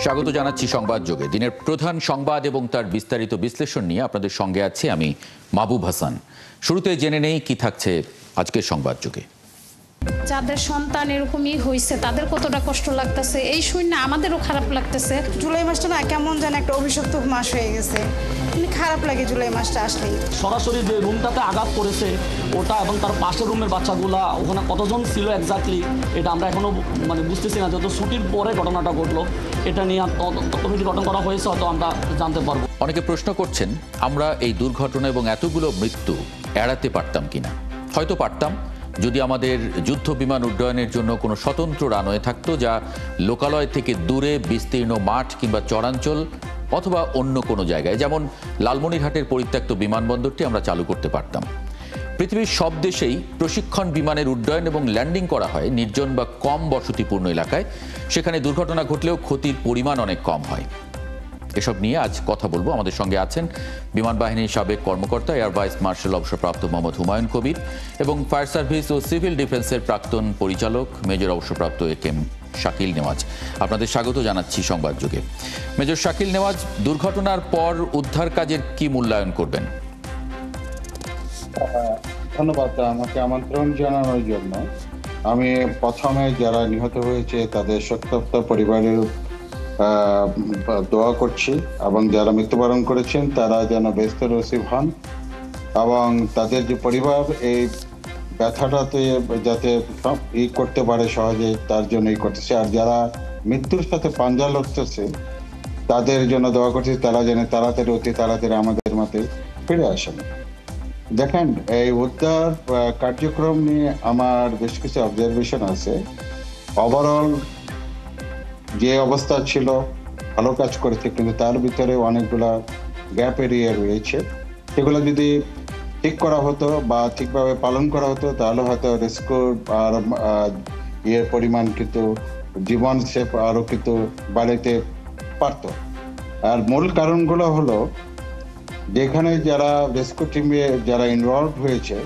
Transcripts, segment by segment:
স্বাগত জানাচ্ছি সংবাদ যোগে। দিনের প্রধান সংবাদ এবং তার বিস্তারিত বিশ্লেষণ নিয়ে আপনাদের সঙ্গে আছি আমি মাহবুব হাসান। শুরুতে জেনে নেই কি থাকছে আজকের সংবাদ যোগে। যাদের সন্তান এরকমই হয়েছে তাদের কতটা কষ্ট লাগতেছে এই শুনে আমাদেরও খারাপ লাগতেছে। জুলাই মাসটা না কেমন যেন একটা অভিশপ্ত মাস হয়ে গেছে, খারাপ লাগে জুলাই মাসটা আসলেই। সরাসরি যে রুমটাতে আঘাত করেছে ওটা এবং তার পাশের রুমের বাচ্চাগুলা ওখানে কতজন ছিল এক্স্যাক্টলি এটা আমরা এখনো বুঝতেছি না। যেহেতু ছুটির পরে ঘটনাটা ঘটলো, এটা নিয়ে কমিটি গঠন করা হয়েছে, হয়তো আমরা জানতে পারবো। অনেকে প্রশ্ন করছেন আমরা এই দুর্ঘটনা এবং এতগুলো মৃত্যু এড়াতে পারতাম কিনা। হয়তো পারতাম যদি আমাদের যুদ্ধ বিমান উড্ডয়নের জন্য কোনো স্বতন্ত্র রানওয়ে থাকতো, যা লোকালয় থেকে দূরে বিস্তীর্ণ মাঠ কিংবা চরাঞ্চল অথবা অন্য কোনো জায়গায়, যেমন লালমনিরহাটের পরিত্যক্ত বিমানবন্দরটি আমরা চালু করতে পারতাম। পৃথিবীর সব দেশেই প্রশিক্ষণ বিমানের উড্ডয়ন এবং ল্যান্ডিং করা হয় নির্জন বা কম বসতিপূর্ণ এলাকায়। সেখানে দুর্ঘটনা ঘটলেও ক্ষতির পরিমাণ অনেক কম হয়। এসব নিয়ে আজ কথা বলবো। আমাদের সঙ্গে আছেন বিমান বাহিনীর সাবেক কর্মকর্তা এয়ার ভাইস মার্শাল অবসরপ্রাপ্ত মোহাম্মদ হুমায়ুন কবির এবং ফায়ার সার্ভিস ও সিভিল ডিফেন্সের প্রাক্তন পরিচালক মেজর অবসরপ্রাপ্ত একেএম শাকিল নেওয়াজ। আপনাদের স্বাগত জানাচ্ছি সংবাদ যুগে। মেজর শাকিল নেওয়াজ, দুর্ঘটনার পর উদ্ধার কাজের কি মূল্যায়ন করবেন? ধন্যবাদ আমাকে আমন্ত্রণ জানানোর জন্য। আমি প্রথমে যারা নিহত হয়েছে তাদের শোকতপ্ত পরিবারের দোয়া করছি এবং যারা মৃত্যুবরণ করেছেন তারা যেন ব্যস্ত নসিব হন এবং তাদের যে পরিবার এই ব্যথাটাতে যাতে করতে পারে সহজে, তার জন্য করতেছে। আর যারা মৃত্যুর সাথে পাঞ্জা লড়তেছে তাদের জন্য দোয়া করছি, তারা যেন তাড়াতাড়ি অতি তাড়াতাড়ি আমাদের মতে ফিরে আসেন। দেখেন, এই উদ্ধার কার্যক্রম নিয়ে আমার বেশ কিছু অবজারভেশন আছে। ওভারঅল যে অবস্থা ছিল ভালো কাজ করেছে, কিন্তু তার ভিতরে অনেকগুলা গ্যাপ এরিয়া রয়েছে। সেগুলো যদি ঠিক করা হতো বা ঠিকভাবে পালন করা হতো তাহলে হয়তো রেস্কিউ আর পরিমাণ কিন্তু জীবন সেফ আরো কিন্তু বাড়াইতে পারতো। আর মূল কারণগুলো হলো, যেখানে যারা রেস্কিউ টিমে যারা ইনভলভ হয়েছে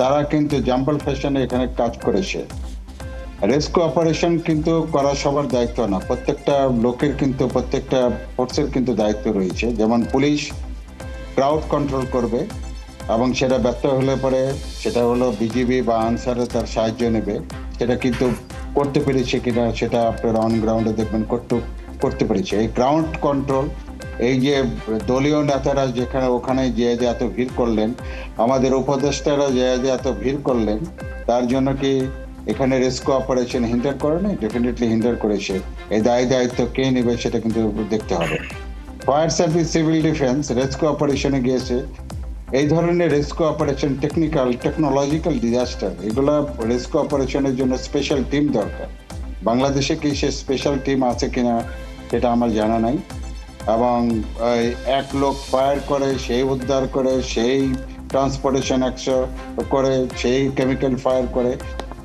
তারা কিন্তু জাম্পল ফ্যাশনে এখানে কাজ করেছে। রেস্কিউ অপারেশন কিন্তু করা সবার দায়িত্ব না, প্রত্যেকটা লোকের কিন্তু প্রত্যেকটা ফোর্সের কিন্তু দায়িত্ব রয়েছে। যেমন পুলিশ ক্রাউড কন্ট্রোল করবে এবং সেটা ব্যর্থ হলে পরে সেটা হলো বিজিবি বা আনসারে তার সাহায্য নেবে। সেটা কিন্তু করতে পেরেছে কিনা সেটা আপনারা অন গ্রাউন্ডে দেখবেন করতে পেরেছে। এই গ্রাউন্ড কন্ট্রোল, এই যে দলীয় নেতারা যেখানে ওখানে যে এত ভিড় করলেন, আমাদের উপদেষ্টারা যে এত ভিড় করলেন, তার জন্য কি এখানে রেস্কিউ অপারেশন হিন্ডার করে না? ডেফিনেটলি হিন্ডার করেছে। এই দায়িত্ব কে নেবে সেটা কিন্তু দেখতে হবে। Fire service, civil defence rescue অপারেশনে গিয়েছে। এই ধরনের রেস্কিউ অপারেশন টেকনোলজিক্যাল ডিজাস্টার, এগুলা রেস্কিউ অপারেশনের জন্য স্পেশাল টিম দরকার। বাংলাদেশে কি সে স্পেশাল টিম আছে কিনা সেটা আমার জানা নাই। এবং এক লোক ফায়ার করে, সেই উদ্ধার করে, সেই ট্রান্সপোর্টেশন করে, সেই কেমিক্যাল ফায়ার করে,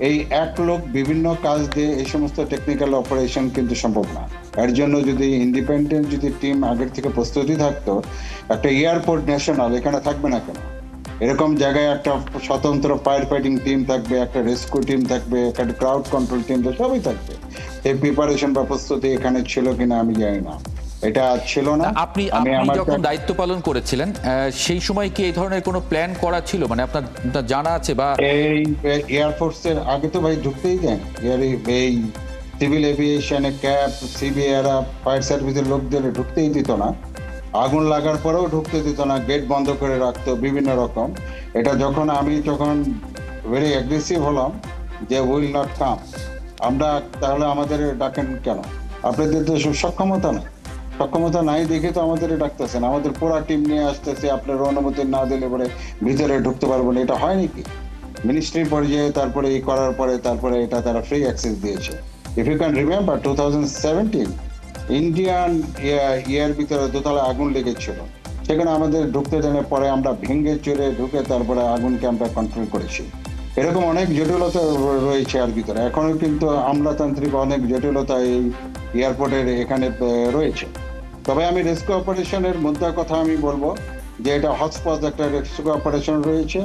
এই এক লোক বিভিন্ন কাজ দিয়ে এই সমস্ত টেকনিক্যাল অপারেশন কিন্তু সম্ভব না। এর জন্য যদি ইন্ডিপেন্ডেন্ট যদি টিম আগের থেকে প্রস্তুতি থাকতো, একটা এয়ারপোর্ট ন্যাশনাল এখানে থাকবে না কেন? এরকম জায়গায় একটা স্বতন্ত্র ফায়ার ফাইটিং টিম থাকবে, একটা রেস্কিউ টিম থাকবে, একটা ক্রাউড কন্ট্রোল টিম, সবই থাকবে। এই প্রিপারেশন বা প্রস্তুতি এখানে ছিল কিনা আমি জানি না, এটা ছিল না। আপনি যখন দায়িত্ব পালন করেছিলেন সেই সময় কি এই ধরনের কোনো প্ল্যান করা ছিল, মানে আপনার জানা আছে? বা এই এয়ারফোর্সের আগে তো ভাই ঢুকতেই দেন, এই সিভিল এভিয়েশনে ক্যাপ সিবিআইরা ফায়ার সার্ভিসের লোকদের ঢুকতেই দিত না। আগুন লাগার পরেও ঢুকতে দিত না, গেট বন্ধ করে রাখতো বিভিন্ন রকম। এটা যখন আমি ভেরি অ্যাগ্রেসিভ হলাম যে উইল নট কাম, আমরা তাহলে আমাদের ডাকেন কেন? আপনাদের তো সক্ষমতা নাই দেখে তো আমাদের ডাকতেছেন, আমাদের পুরো টিম নিয়ে আসতেছে, আপনার অনুমতি না দিলে পরে ভিতরে ঢুকতে পারবো না। এটা হয় নাকি? মিনিস্ট্রি পর্যায়ে তারপরে এই করার পরে তারপরে এটা তারা ফ্রি অ্যাক্সেস দিয়েছে। If you can remember 2017 Indian year ভিতরে দোতলা আগুন লেগেছিল, সেখানে আমাদের ঢুকতে দেওয়ার পরে আমরা ভেঙে চড়ে ঢুকে তারপরে আগুনকে আমরা কন্ট্রোল করেছি। এরকম অনেক জটিলতা রয়েছে এর ভিতরে, এখনো কিন্তু আমলাতান্ত্রিক অনেক জটিলতা এই এয়ারপোর্টের এখানে রয়েছে। তবে আমি রেস্কিউ অপারেশনের মুদ্রার কথা আমি বলবো যে এটা হটস্পট একটা রেস্কিউ অপারেশন রয়েছে।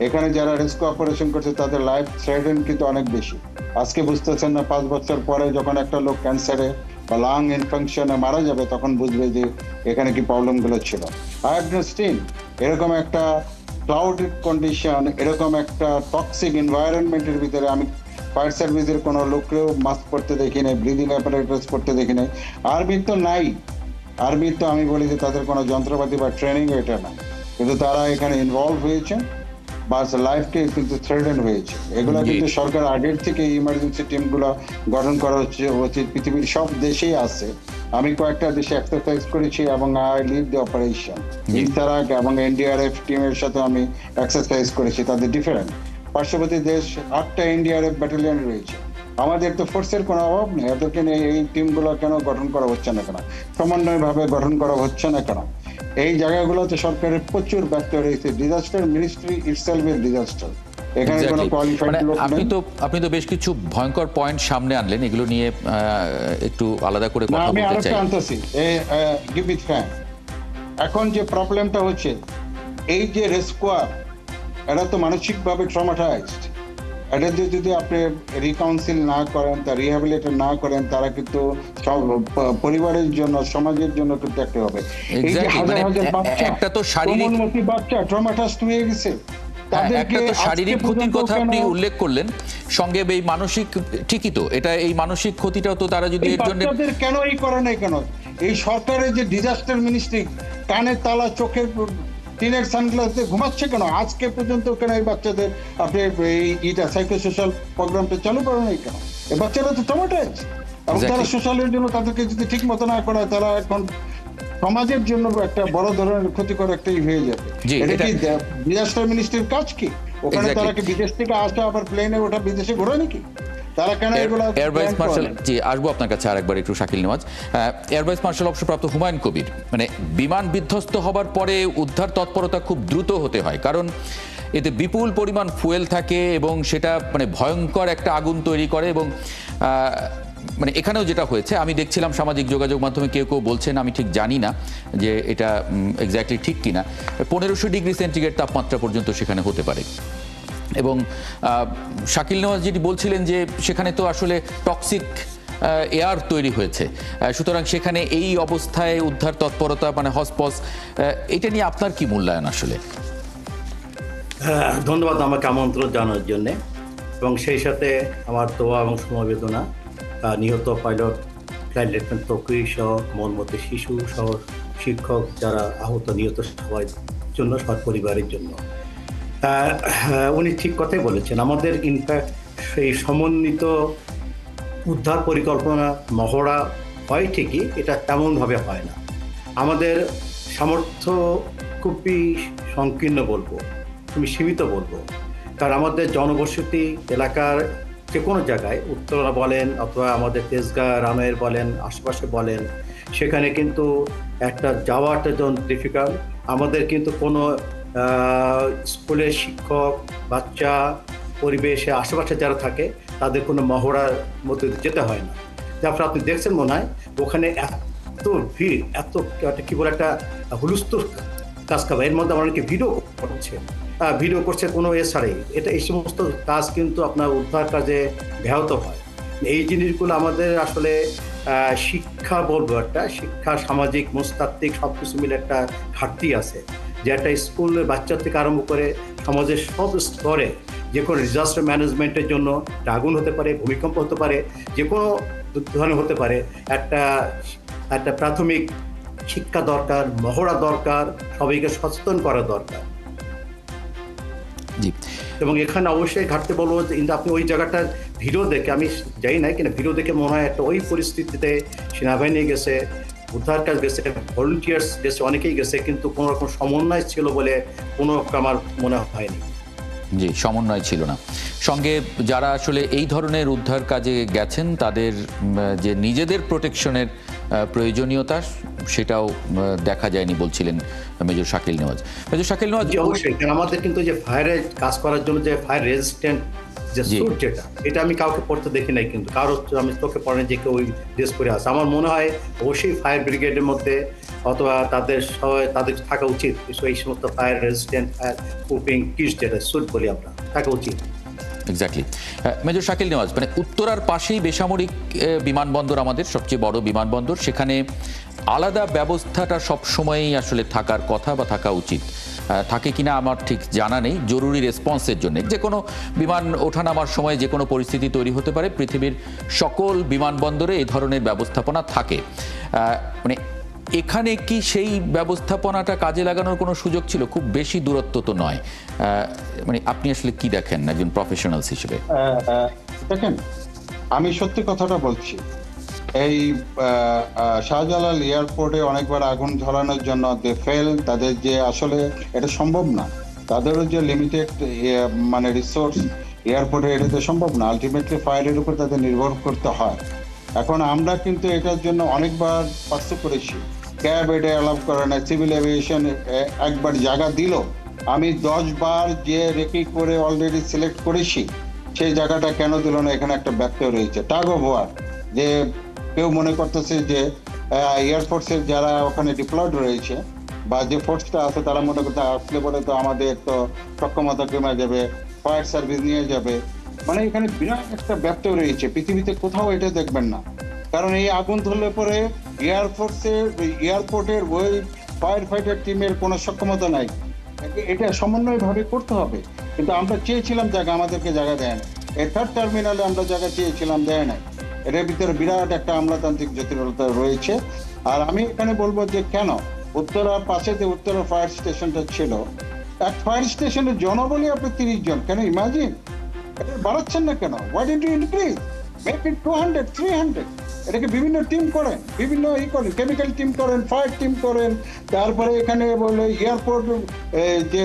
এখানে যারা রেস্কিউ অপারেশন করছে তাদের লাইফ থ্রেটেন কিন্তু অনেক বেশি। আজকে বুঝতেছেন না, 5 বছর পরে যখন একটা লোক ক্যান্সারে বা লাং ইনফেকশনে মারা যাবে, তখন বুঝবে যে এখানে কি প্রবলেমগুলো ছিল। আই হ্যাভ সিন এরকম একটা ক্লাউডেড কন্ডিশন, এরকম একটা টক্সিক এনভায়রনমেন্টের ভিতরে আমি ফায়ার সার্ভিসের কোনো লোককেও মাস্ক পরতে দেখি নাই, ব্রিদিং অ্যাপারেটাস পরতে দেখি নাই। আর্মির তো নাই, আর্মির তো আমি বলি যে তাদের কোনো যন্ত্রপাতি বা ট্রেনিং এটা না, কিন্তু তারা এখানে ইনভলভ হয়েছে বা লাইফকে কিন্তু থ্রেটেন হয়েছে। এগুলো জি। কিন্তু সরকার আগের থেকে ইমার্জেন্সি টিমগুলো গঠন করা উচিত। পৃথিবীর সব দেশেই আছে। আমি কয়েকটা দেশে এক্সারসাইজ করেছি এবং আই লিড দ্য অপারেশন। ইনসারাক এবং এনডিআরএফ টিমের সাথে আমি এক্সারসাইজ করেছি। তাদের ডিফারেন্ট পার্শ্ববর্তী দেশ 8টা এনডিআরএফ ব্যাটালিয়ন রয়েছে। আমাদের তো ফোর্সের কোনো অভাব নেই, এদেরকে নিয়ে এই টিমগুলো কেন গঠন করা হচ্ছে না কেন, সমন্বয়ভাবে গঠন করা হচ্ছে না কেন? এই জায়গাগুলোতে সরকারের প্রচুর ব্যর্থ রয়েছে। Disaster ministry itself is disaster. এখানে কোনো Exactly. কোয়ালিফাইড মানে লোক নেই। আপনি তো বেশ কিছু ভয়ঙ্কর পয়েন্ট সামনে আনলেন, এগুলো নিয়ে একটু আলাদা করে না, কথা আমি বলতে আরেকটা চাই। আনতেছি। Give it fan. এখন যে প্রবলেমটা হচ্ছে, এই যে রেস্কোয়ার, এরা তো মানসিকভাবে ট্রমাটাইজড। এটা যদি আপনি রিকাউন্সিল না করেন, তা রিহ্যাবিলিটেট না করেন, তারা কিন্তু সব পরিবারের জন্য, সমাজের জন্য কিন্তু একটা হবে। এই যে Exactly, হাজার মানে হাজার বাচ্চা, একটা তো শারীরিক কোমলমতি বাচ্চা ট্রমাটাইজড হয়ে গেছে, একটা তো শারীরিক ক্ষতির কথা আপনি উল্লেখ করলেন, সঙ্গে এই মানসিক, ঠিকই তো, এটা এই মানসিক ক্ষতিটাও তো তারা যদি এই এর জন্য বাচ্চাদের কেন এই করে নাই কেন? এই সরকারের যে ডিজাস্টার মিনিস্ট্রি কানের তালা, চোখের টিনের সানগ্লাস দিয়ে ঘুমাচ্ছে কেন? আজকে পর্যন্ত কেন এই বাচ্চাদের আপনি এইটা সাইকোসোশ্যাল প্রোগ্রামটা চালু করে নাই কেন? এই বাচ্চারা তো টমাটাইজ, এবং Exactly. তারা সোশ্যালের জন্য তাদেরকে যদি ঠিক মতো না করে, তারা এখন সমাজের জন্য একটা বড় ধরনের ক্ষতিকর একটাই হয়ে যাবে। জি, এটা এটা- কি ডিজাস্টার মিনিস্ট্রির কাজ কি? ওখানে Exactly. তারা কি বিদেশ থেকে আসা আবার প্লেনে ওঠা বিদেশে ঘোরে নাকি? তারা কেন এগুলো এয়ার ভাইস plan মার্শাল, করে না? জি আসবো আপনার কাছে আরেকবার একটু, Shakil Newaz. Air vice marshal অবসরপ্রাপ্ত হুমায়ুন কবির, মানে বিমান বিধ্বস্ত হবার পরে উদ্ধার তৎপরতা খুব দ্রুত হতে হয়, কারণ এতে বিপুল পরিমাণ ফুয়েল থাকে এবং সেটা মানে ভয়ঙ্কর একটা আগুন তৈরি করে। এবং মানে এখানেও যেটা হয়েছে, আমি দেখছিলাম সামাজিক যোগাযোগ মাধ্যমে কেউ কেউ বলছেন, আমি ঠিক জানি না যে এটা এক্স্যাক্টলি ঠিক কিনা, 1500 ডিগ্রি সেন্টিগ্রেড তাপমাত্রা পর্যন্ত সেখানে হতে পারে। এবং শাকিল নেওয়াজ যেটি বলছিলেন যে সেখানে তো আসলে টক্সিক এয়ার তৈরি হয়েছে, সুতরাং সেখানে এই অবস্থায় উদ্ধার তৎপরতা মানে হসপস, এটা নিয়ে আপনার কি মূল্যায়ন আসলে? ধন্যবাদ আমাকে আমন্ত্রণ জানানোর জন্যে, এবং সেই সাথে আমার দোয়া এবং সমবেদনা নিহত পাইলট ফ্লাইট লেফটেন্যান্ট তৌকির সহ মনমতি শিশু সহ শিক্ষক যারা আহত নিহত সবার জন্য, সব পরিবারের জন্য। উনি ঠিক কথাই বলেছেন। আমাদের ইনফ্যাক্ট সেই সমন্বিত উদ্ধার পরিকল্পনা মহড়া হয় ঠিকই, এটা তেমনভাবে হয় না। আমাদের সামর্থ্য খুবই সংকীর্ণ বলবো, খুবই সীমিত বলবো, কারণ আমাদের জনবসতি এলাকার যে কোনো জায়গায়, উত্তরা বলেন অথবা আমাদের তেজগাঁ রামের বলেন, আশেপাশে বলেন, সেখানে কিন্তু একটা যাওয়াটা যখন ডিফিকাল্ট। আমাদের কিন্তু কোনো স্কুলের শিক্ষক, বাচ্চা, পরিবেশে আশেপাশে যারা থাকে তাদের কোনো মহড়ার মধ্যে যেতে হয় না। যার ফলে আপনি দেখছেন মনে হয় ওখানে এত ভিড়, এত কি বলে একটা হুলস্থুল কাজ খাবে। এর মধ্যে আমার অনেকে ভিডিও করছে কোনো ছাড়াই। এই সমস্ত কাজ কিন্তু আপনার উদ্ধার কাজে ব্যাহত হয়। এই জিনিসগুলো আমাদের আসলে শিক্ষা বলবো, একটা শিক্ষা, সামাজিক, মনস্তাত্ত্বিক সব কিছু মিলে একটা ঘাটতি আছে, যে একটা স্কুলের বাচ্চা থেকে আরম্ভ করে সমাজের সব স্তরে যে কোনো ডিজাস্টার ম্যানেজমেন্টের জন্য আগুন হতে পারে, ভূমিকম্প হতে পারে, যে কোনো ধরনের হতে পারে, একটা প্রাথমিক শিক্ষা দরকার, মহড়া দরকার, সবাইকে সচেতন করা দরকার। জি, এবং এখানে অবশ্যই ঘাটতে বলবো যে আপনি ওই জায়গাটার ভিডিও দেখে, আমি যাই নাই কিনা, ভিডিও দেখে মনে হয় একটা ওই পরিস্থিতিতে সেনাবাহিনী গেছে, উদ্ধার কাজ গেছে, ভলেন্টিয়ার্স গেছে, অনেকেই গেছে, কিন্তু কোনো রকম সমন্বয় ছিল বলে কোনো আমার মনে হয়নি। জি, সমন্বয় ছিল না। সঙ্গে যারা আসলে এই ধরনের উদ্ধার কাজে গেছেন তাদের যে নিজেদের প্রোটেকশনের প্রয়োজনীয়তা, সেটাও দেখা যায়নি বলছিলেন মেজর শাকিল নেওয়াজ। মেজর শাকিল নেওয়াজ, অবশ্যই, কারণ আমাদের কিন্তু যে ফায়ারে কাজ করার জন্য যে ফায়ার রেজিস্ট্যান্ট যে স্যুট, এটা আমি কাউকে পড়তে দেখি নাই, কিন্তু কারো আমি চোখে পড়ে যে কেউ ওই ড্রেস পরে আছে। আমার মনে হয় অবশ্যই ফায়ার ব্রিগেডের মধ্যে অথবা তাদের থাকা উচিত এই সমস্ত fire resistant, fire proofing kit, যেটা স্যুট বলি আমরা, থাকা উচিত। এক্স্যাক্টলি। মেজর শাকিল নেওয়াজ, মানে উত্তরার পাশেই বেসামরিক বিমানবন্দর, আমাদের সবচেয়ে বড় বিমানবন্দর, সেখানে আলাদা ব্যবস্থাটা সব সময়ই আসলে থাকার কথা বা থাকা উচিত। থাকে কিনা আমার ঠিক জানা নেই। জরুরি রেসপন্সের জন্য যে কোনো বিমান ওঠানামার সময় যে কোনো পরিস্থিতি তৈরি হতে পারে, পৃথিবীর সকল বিমানবন্দরে এই ধরনের ব্যবস্থাপনা থাকে। মানে এখানে কি সেই ব্যবস্থাপনাটা কাজে লাগানোর কোনো সুযোগ ছিল? খুব বেশি দূরত্ব তো নয়। মানে আপনি আসলে কি দেখেন একজন প্রফেশনালস হিসেবে? দেখেন, আমি সত্যি কথাটা বলছি। এই শাহজালাল এয়ারপোর্টে অনেকবার আগুন ধরানোর জন্য দে ফেল, তাদের যে আসলে এটা সম্ভব না, তাদেরও যে লিমিটেড মানে রিসোর্স এয়ারপোর্টে, এটা তো সম্ভব না। আলটিমেটলি ফায়ারের উপর তাদের নির্ভর করতে হয়। এখন আমরা কিন্তু এটার জন্য অনেকবার পার্সু করেছি, ক্যাব এটা অ্যালাউ করে না, সিভিল এভিয়েশন একবার জায়গা দিল, আমি 10 বার যে রেকি করে অলরেডি সিলেক্ট করেছি, সেই জায়গাটা কেন দিল না? এখানে একটা ব্যত্যয় রয়েছে। টাগ অফ ওয়ার, যে কেউ মনে করতেছে যে এয়ারফোর্সের যারা ওখানে ডিপ্লয়েড রয়েছে বা যে ফোর্সটা আছে, তারা মনে করতে আসলে পরে তো আমাদের তো সক্ষমতা কমে যাবে, ফায়ার সার্ভিস নিয়ে যাবে। মানে এখানে বিরাট একটা ব্যত্যয় রয়েছে, পৃথিবীতে কোথাও এটা দেখবেন না। কারণ এই আগুন ধরলে পরে এয়ারপোর্টের ওই ফায়ার ফাইটার টিমের কোনো সক্ষমতা নাই। এটা সমন্বয়ভাবে করতে হবে। কিন্তু আমরা চেয়েছিলাম জায়গা, আমাদেরকে জায়গা দেয় না। এই 3rd টার্মিনালে আমরা জায়গা চেয়েছিলাম, দেয় না। এটার ভিতরে বিরাট একটা আমলাতান্ত্রিক জটিলতা রয়েছে। আর আমি এখানে বলবো যে কেন উত্তরার পাশে যে উত্তরা ফায়ার স্টেশনটা ছিল, এক ফায়ার স্টেশনের জনবলই আপনি 30 জন, কেন ইমাজিন? এটা বাড়াচ্ছেন না কেন? Why did you increase? Make it 200, 300। এটাকে বিভিন্ন টিম করেন, বিভিন্ন করেন, কেমিক্যাল টিম করেন, ফায়ার টিম করেন, তারপরে এখানে বলে এয়ারপোর্ট যে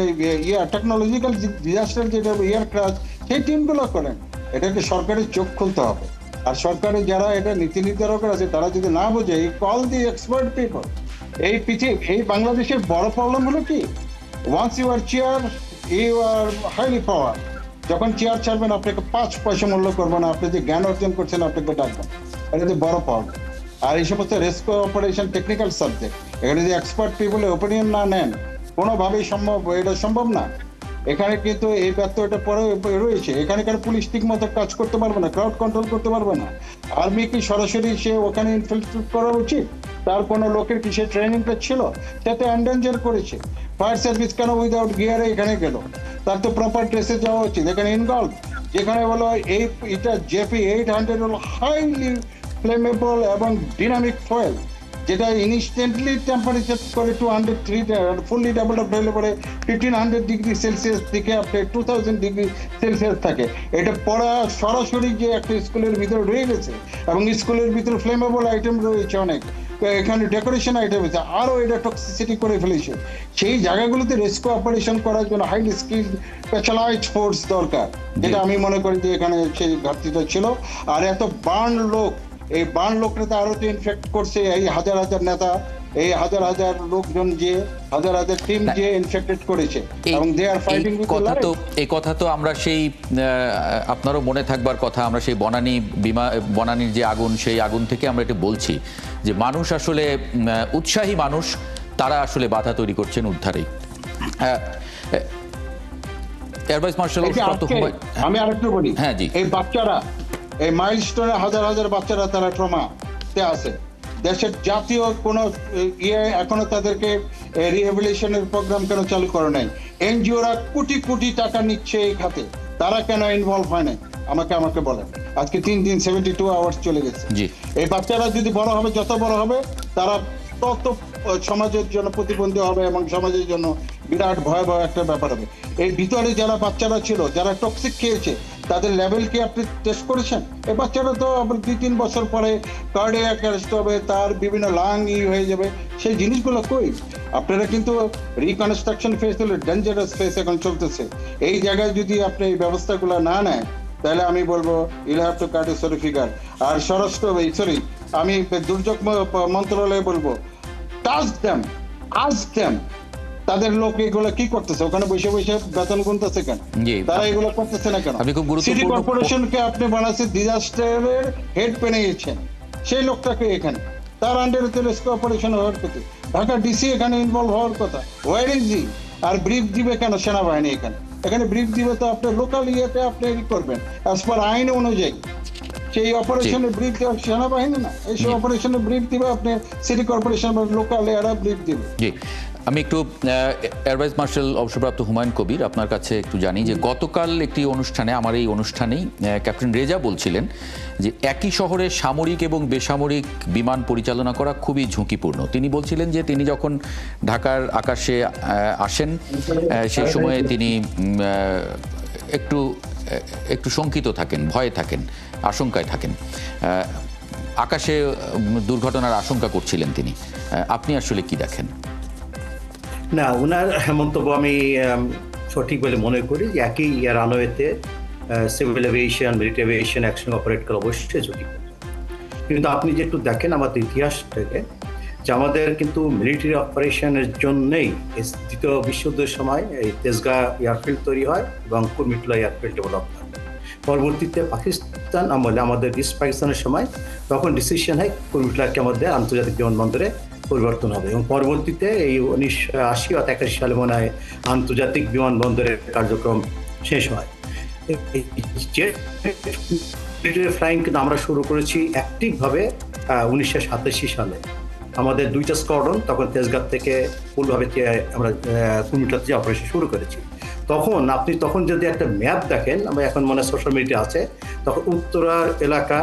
টেকনোলজিক্যাল ডিজাস্টার যেটা এয়ারক্রাফট, সেই টিমগুলো করেন। এটাকে সরকারের চোখ খুলতে হবে। আর সরকারের যারা এটা নীতি নির্ধারক আছে, তারা যদি না বোঝে, কল দি এক্সপার্ট পিপল। এই বাংলাদেশের বড় প্রবলেম হলো কি, once you are chair you are highly power. যখন চেয়ার ছাড়বেন, আপনাকে 5 পয়সা মূল্য করবো না, আপনি যে জ্ঞান অর্জন করছেন আপনাকে ডাকবেন। এটা যে বড় প্রবলেম। আর এই সমস্ত রেস্কিউ অপারেশন টেকনিক্যাল সাবজেক্ট, এখানে যদি এক্সপার্ট পিপলের ওপিনিয়ন না নেন, কোনোভাবেই এটা সম্ভব না। এখানে কিন্তু এই ব্যত্যয়টা পরে রয়েছে। এখানকার পুলিশ ঠিক মতো কাজ করতে পারবে না, ক্রাউড কন্ট্রোল করতে পারবে না। আর্মি কি সরাসরি সে ওখানে ইনফিলট্রেট করা উচিত? তার কোনো লোকের কি সে ট্রেনিংটা ছিল? সেটা এন্ডেঞ্জার করেছে। ফায়ার সার্ভিস কেন উইদাউট গিয়ারে এখানে গেল? তার তো প্রপার ড্রেসে যাওয়া উচিত। এখানে ইনভলভ যেখানে বলো এটা জেপি 800 হলো হাইলি ফ্লেমেবল এবং ডিনামিক ফয়েল, যেটা ইনস্ট্যান্টলি টেম্পারেচার করে 203, ফুললি ডেভেলপড হলে পরে 1500 ডিগ্রি সেলসিয়াস থেকে আপনার 2000 ডিগ্রি সেলসিয়াস থাকে। এটা পড়া সরাসরি যে একটা স্কুলের ভিতরে রয়ে গেছে, এবং স্কুলের ভিতরে ফ্লেমেবল আইটেম রয়েছে অনেক, এখানে ডেকোরেশন আইটেম আছে, আরও এটা টক্সিসিটি করে ফেলেছে। সেই জায়গাগুলোতে রেস্কিউ অপারেশন করার জন্য হাইলি স্কিলড স্পেশালাইজড ফোর্স দরকার, যেটা আমি মনে করি যে এখানে সেই ঘাটতিটা ছিল। আর এত বার্ন লোক, এই বার্ন লোকটা আরো তো ইনফেক্ট করছে, এই হাজার হাজার নেতা, এই হাজার হাজার লোকজন, যে হাজার হাজার টিম যে ইনফেক্টেড করেছে, এবং they are fighting with the life. এই কথা তো আমরা সেই আপনারও মনে থাকবার কথা, আমরা সেই বনানীর যে আগুন, সেই আগুন থেকে আমরা এটা বলছি যে মানুষ আসলে উৎসাহী মানুষ, তারা আসলে বাধা তৈরি করছেন উদ্ধারে। এয়ার ভাইস মার্শাল, আমি আরেকটু বলি, হ্যাঁ জি, এই বাচ্চারা, এই মাইলস্টোনে হাজার হাজার বাচ্চারা তারা ট্রমাতে আছে। দেশের জাতীয় কোনো এখনো তাদেরকে রিহ্যাবিলিটেশনের প্রোগ্রাম কেন চালু করে নাই? এনজিওরা কোটি কোটি টাকা নিচ্ছে এই খাতে, তারা কেন ইনভলভ হয় নাই? আমাকে বলেন। আজকে 3 দিন 72 আওয়ার্স চলে গেছে। এই বাচ্চারা যদি বড় হবে, যত বড় হবে, তারা তত সমাজের জন্য প্রতিবন্ধী হবে এবং সমাজের জন্য বিরাট ভয়াবহ একটা ব্যাপার হবে। এই ভিতরে যারা বাচ্চারা ছিল, যারা টক্সিক খেয়েছে, তাদের লেভেল কি আপনি টেস্ট করেছেন? এই বাচ্চারা তো 2-3 বছর পরে কার্ডিয়াক অ্যারেস্ট হবে, তার বিভিন্ন লাং হয়ে যাবে। সেই জিনিসগুলো কই? আপনারা কিন্তু রিকনস্ট্রাকশন ফেজ হলে ডেঞ্জারাস ফেজ এখন চলতেছে। এই জায়গায় যদি আপনি এই ব্যবস্থাগুলো না নেন, তাহলে আমি বলবো you'll have to cut a sorry figure. আর আমি দুর্যোগ মন্ত্রণালয়ে বলবো, টাস্ক দেম, আস্ক দেম, তাদের লোক এগুলো কি করতেছে? ওখানে বসে বসে বেতন গুনতেছে কেন? তারা এগুলো করতেছে না কেন? সিটি কর্পোরেশনকে আপনি বানাচ্ছেন ডিজাস্টারের হেড বানিয়েছেন, সেই লোকটাকে এখানে তার আন্ডারে তো রেস্কিউ অপারেশন হওয়ার কথা। ঢাকা ডিসি এখানে ইনভলভ হওয়ার কথা, ওয়ার ইজ হি? আর ব্রিফ দিবে কেন সেনাবাহিনী এখানে? এখানে ব্রিফ দিবে তো আপনার লোকাল ইয়েতে আপনি করবেন অ্যাজ পার আইন অনুযায়ী। সেই অপারেশনের ব্রিফ দেওয়া সেনাবাহিনী না, এইসব অপারেশনের ব্রিফ দিবে আপনি সিটি কর্পোরেশন বা লোকাল এরা ব্রিফ দিবে। জি, আমি একটু এয়ার ভাইস মার্শাল অবসরপ্রাপ্ত হুমায়ুন কবির আপনার কাছে একটু জানি যে গতকাল একটি অনুষ্ঠানে, আমার এই অনুষ্ঠানেই ক্যাপ্টেন রেজা বলছিলেন যে একই শহরে সামরিক এবং বেসামরিক বিমান পরিচালনা করা খুবই ঝুঁকিপূর্ণ। তিনি বলছিলেন যে তিনি যখন ঢাকার আকাশে আসেন সেই সময়ে তিনি একটু শঙ্কিত থাকেন, ভয়ে থাকেন, আশঙ্কায় থাকেন, আকাশে দুর্ঘটনার আশঙ্কা করছিলেন তিনি। আপনি আসলে কি দেখেন? না, ওনার মন্তব্য আমি সঠিক বলে মনে করি যে একই রানওয়েতে সিভিল এভিয়েশন, মিলিটারি এভিয়েশন একসঙ্গে অপারেট করা অবশ্যই ঝুঁকিপূর্ণ। কিন্তু আপনি যে একটু দেখেন আমাদের ইতিহাসটাকে, যে আমাদের কিন্তু মিলিটারি অপারেশনের জন্যই দ্বিতীয় বিশ্বযুদ্ধের সময় এই তেজগাঁ এয়ারফিল্ড তৈরি হয় এবং কুর্মিটোলা এয়ারফিল্ড ডেভেলপ হয়। পরবর্তীতে পাকিস্তান আমলে আমাদের ইস্ট পাকিস্তানের সময় তখন ডিসিশন হয় কুর্মিটোলাকে আমাদের আন্তর্জাতিক বিমানবন্দরে পরিবর্তন হবে এবং পরবর্তীতে এই 1980 অথবা 81 সালে মনে হয় আন্তর্জাতিক বিমানবন্দরের কার্যক্রম শেষ হয়। ফ্লাইং কিন্তু আমরা শুরু করেছি অ্যাক্টিভভাবে 1987 সালে। আমাদের 2টা স্কোয়াড্রন তখন তেজগাঁ থেকে ফুলভাবে আমরা কুর্মিটোলাতে অপারেশন শুরু করেছি। তখন যদি একটা ম্যাপ দেখেন, আমরা এখন মনে সোশ্যাল মিডিয়া আছে, তখন উত্তরার এলাকা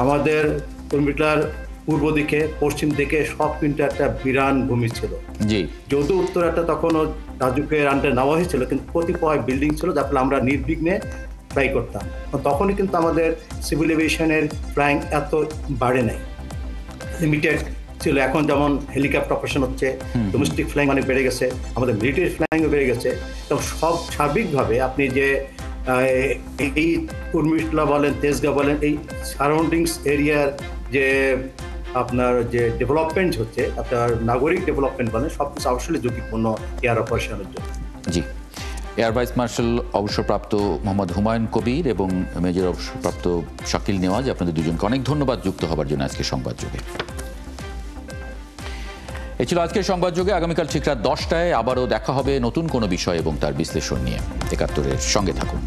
আমাদের কুর্মিটোলার পূর্ব দিকে, পশ্চিম দিকে সব কিন্তু একটা বিরান ভূমি ছিল। জি, যদিও উত্তরাটা তখনও রাজুকের আন্ডারে নেওয়া হয়েছিল, কিন্তু কতিপয় বিল্ডিং ছিল যার ফলে আমরা নির্বিঘ্নে ফ্লাই করতাম। তখনই কিন্তু আমাদের সিভিল এভিয়েশনের ফ্লাইং এত বাড়ে নাই, লিমিটেড ছিল। এখন যেমন হেলিকপ্টার অপারেশন হচ্ছে, ডোমেস্টিক ফ্লাইং অনেক বেড়ে গেছে, আমাদের মিলিটারি ফ্লাইংও বেড়ে গেছে। তো সব সার্বিকভাবে আপনি যে এই কুর্মিটোলা বলেন, তেজগাঁ বলেন, এই সারাউন্ডিংস এরিয়ার যে আপনার যে ডেভেলপমেন্ট হচ্ছে, আপনার নাগরিক ডেভেলপমেন্ট বলেন, সব কিছু আসলে ঝুঁকিপূর্ণ এয়ার অপারেশনের জন্য। জি, এয়ার ভাইস মার্শাল অবসরপ্রাপ্ত মোহাম্মদ হুমায়ুন কবির এবং মেজর অবসরপ্রাপ্ত শাকিল নেওয়াজ, আপনাদের দুজনকে অনেক ধন্যবাদ যুক্ত হবার জন্য আজকে সংবাদযোগে। এ ছিল আজকের সংবাদযোগে। আগামীকাল ঠিক রাত 10টায় আবারও দেখা হবে নতুন কোনো বিষয় এবং তার বিশ্লেষণ নিয়ে। ৭১-এর সঙ্গে থাকুন।